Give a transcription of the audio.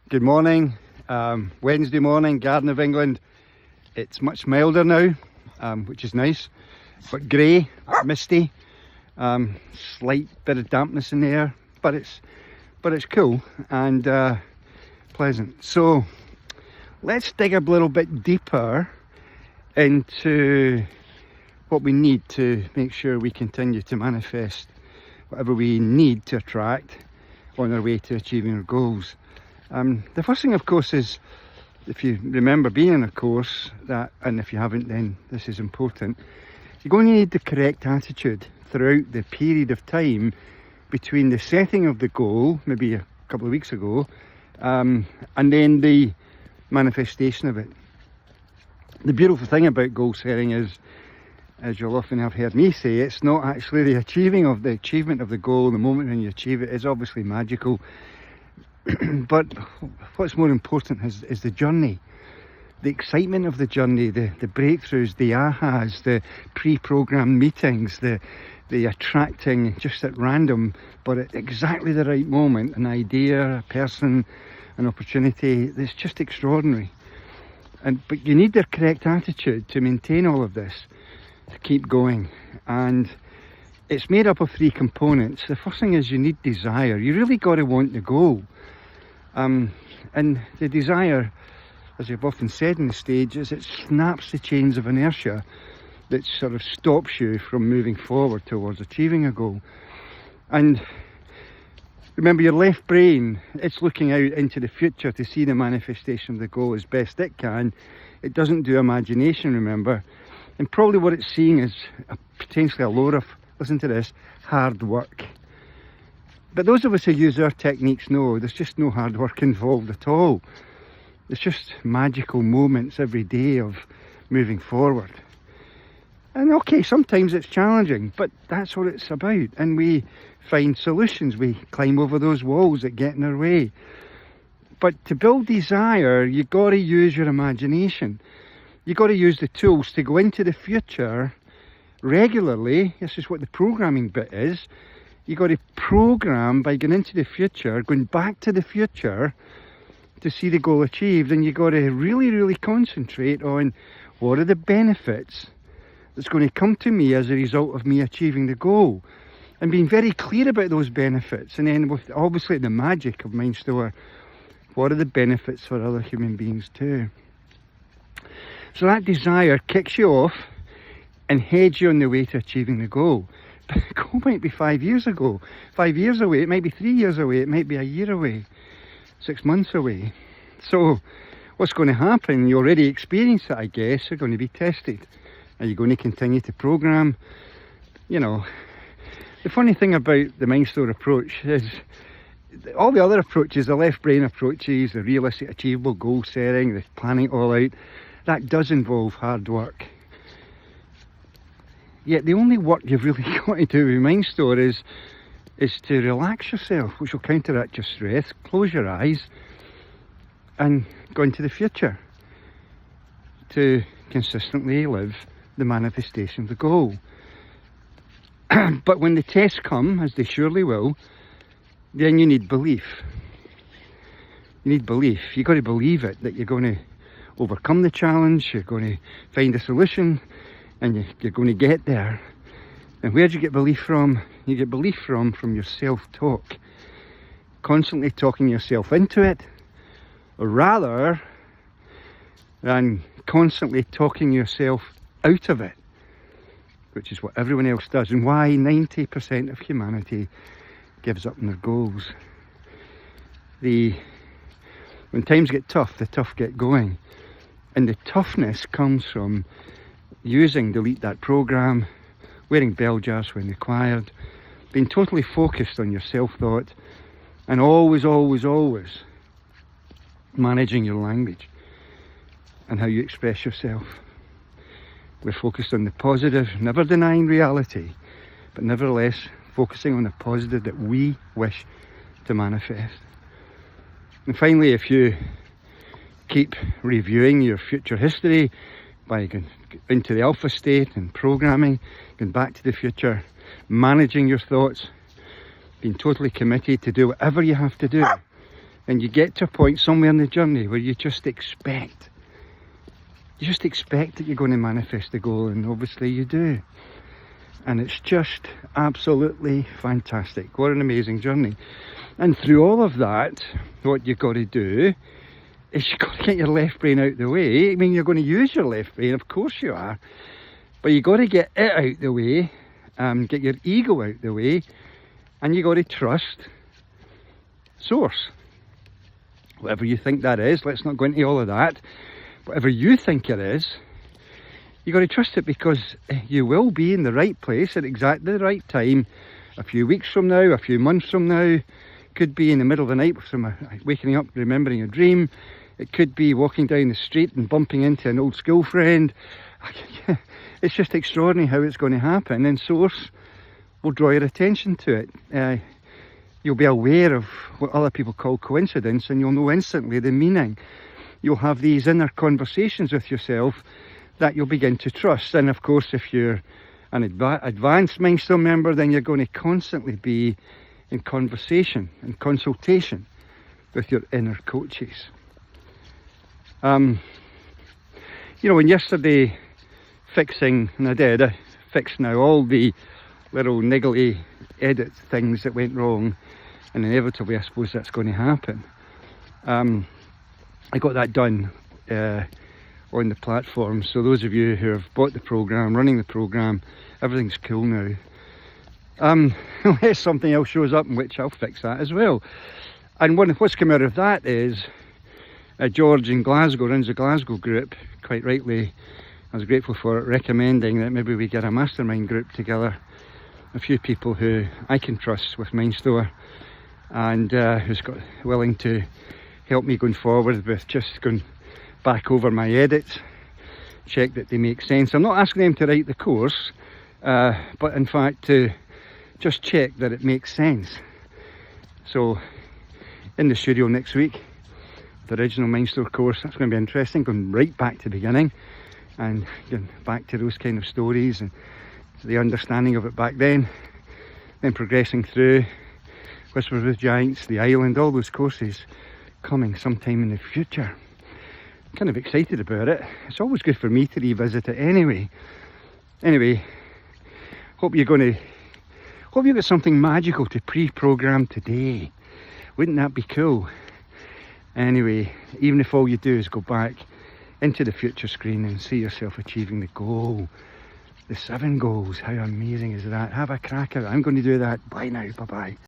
Good morning. Wednesday morning, Garden of England. It's much milder now, which is nice, but grey, misty, slight bit of dampness in the air, but it's cool and pleasant. So let's dig a little bit deeper into what we need to make sure we continue to manifest whatever we need to attract on our way to achieving our goals. The first thing, of course, is, if you remember being in a course, that, and if you haven't, then this is important, you're going to need the correct attitude throughout the period of time between the setting of the goal, maybe a couple of weeks ago, and then the manifestation of it. The beautiful thing about goal setting is, as you'll often have heard me say, it's not actually the achievement of the goal. The moment when you achieve it is obviously magical, but what's more important is the journey, the excitement of the journey, the breakthroughs, the ahas, the pre-programmed meetings, the attracting just at random but at exactly the right moment an idea, a person, an opportunity that's just extraordinary. But you need the correct attitude to maintain all of this, to keep going. And it's made up of three components. The first thing is you need desire. You really got to want the goal. And the desire, as I've often said in the stage, is it snaps the chains of inertia that sort of stops you from moving forward towards achieving a goal. And remember, your left brain, it's looking out into the future to see the manifestation of the goal as best it can. It doesn't do imagination, remember. And probably what it's seeing is potentially a load of, listen to this, hard work. But those of us who use our techniques know there's just no hard work involved at all. It's just magical moments every day of moving forward. And okay, sometimes it's challenging, but that's what it's about. And we find solutions. We climb over those walls that get in our way. But to build desire, you've got to use your imagination. You've got to use the tools to go into the future regularly. This is what the programming bit is. You've got to program by going into the future, going back to the future to see the goal achieved. And you've got to really, really concentrate on what are the benefits that's going to come to me as a result of me achieving the goal. And being very clear about those benefits. And then with obviously the magic of MindStore, what are the benefits for other human beings too? So that desire kicks you off and heads you on the way to achieving the goal. But the goal might be 5 years ago, 5 years away, it might be 3 years away, it might be a year away, 6 months away. So what's going to happen, you already experience it, I guess, you're going to be tested. Are you going to continue to program? You know, the funny thing about the MindStore approach is all the other approaches, the left brain approaches, the realistic achievable goal setting, the planning it all out, that does involve hard work. Yet the only work you've really got to do with MindStore is to relax yourself, which will counteract your stress, close your eyes and go into the future to consistently live the manifestation of the goal. But when the tests come, as they surely will, then you need belief. You need belief. You've got to believe it, that you're going to overcome the challenge, you're going to find a solution, and you're going to get there. And where do you get belief from? You get belief from your self-talk. Constantly talking yourself into it, or rather than constantly talking yourself out of it, which is what everyone else does, and why 90% of humanity gives up on their goals. When times get tough, the tough get going. And the toughness comes from using delete that program, wearing bell jars when required, being totally focused on your self-thought, and always, always, always managing your language and how you express yourself. We're focused on the positive, never denying reality, but nevertheless focusing on the positive that we wish to manifest. And finally, if you keep reviewing your future history by going into the alpha state and programming, going back to the future, managing your thoughts, being totally committed to do whatever you have to do And you get to a point somewhere in the journey where you just expect that you're going to manifest the goal, and obviously you do. And it's just absolutely fantastic. What an amazing journey. And through all of that, what you've got to do is you've got to get your left brain out the way. I mean, you're going to use your left brain, of course you are, but you've got to get it out the way, get your ego out the way, and you've got to trust source. Whatever you think that is, let's not go into all of that. Whatever you think it is, you've got to trust it, because you will be in the right place at exactly the right time a few weeks from now, a few months from now. Could be in the middle of the night from waking up remembering a dream. It could be walking down the street and bumping into an old school friend. It's just extraordinary how it's going to happen, and source will draw your attention to it. You'll be aware of what other people call coincidence, and you'll know instantly the meaning. You'll have these inner conversations with yourself that you'll begin to trust. And of course, if you're an advanced MindStore member, then you're going to constantly be in conversation and consultation with your inner coaches. You know, when yesterday fixing, and I fixed now all the little niggly edit things that went wrong, and inevitably I suppose that's going to happen. I got that done on the platform, so those of you who have bought the program, running the program, everything's cool now. Unless something else shows up, in which I'll fix that as well. And what's come out of that is George in Glasgow runs a Glasgow group, quite rightly. I was grateful for it, recommending that maybe we get a mastermind group together, a few people who I can trust with MindStore, and who's willing to help me going forward with just going back over my edits, check that they make sense. I'm not asking them to write the course, but in fact to just check that it makes sense. So in the studio next week, the original MindStore course, that's going to be interesting, going right back to the beginning and going back to those kind of stories and the understanding of it back then progressing through Whispers with Giants, The Island, all those courses coming sometime in the future. I'm kind of excited about it. It's always good for me to revisit it anyway. Hope you've got something magical to pre-program today. Wouldn't that be cool? Anyway, even if all you do is go back into the future screen and see yourself achieving the goal, the 7 goals, how amazing is that? Have a crack at it. I'm going to do that. Bye now. Bye-bye.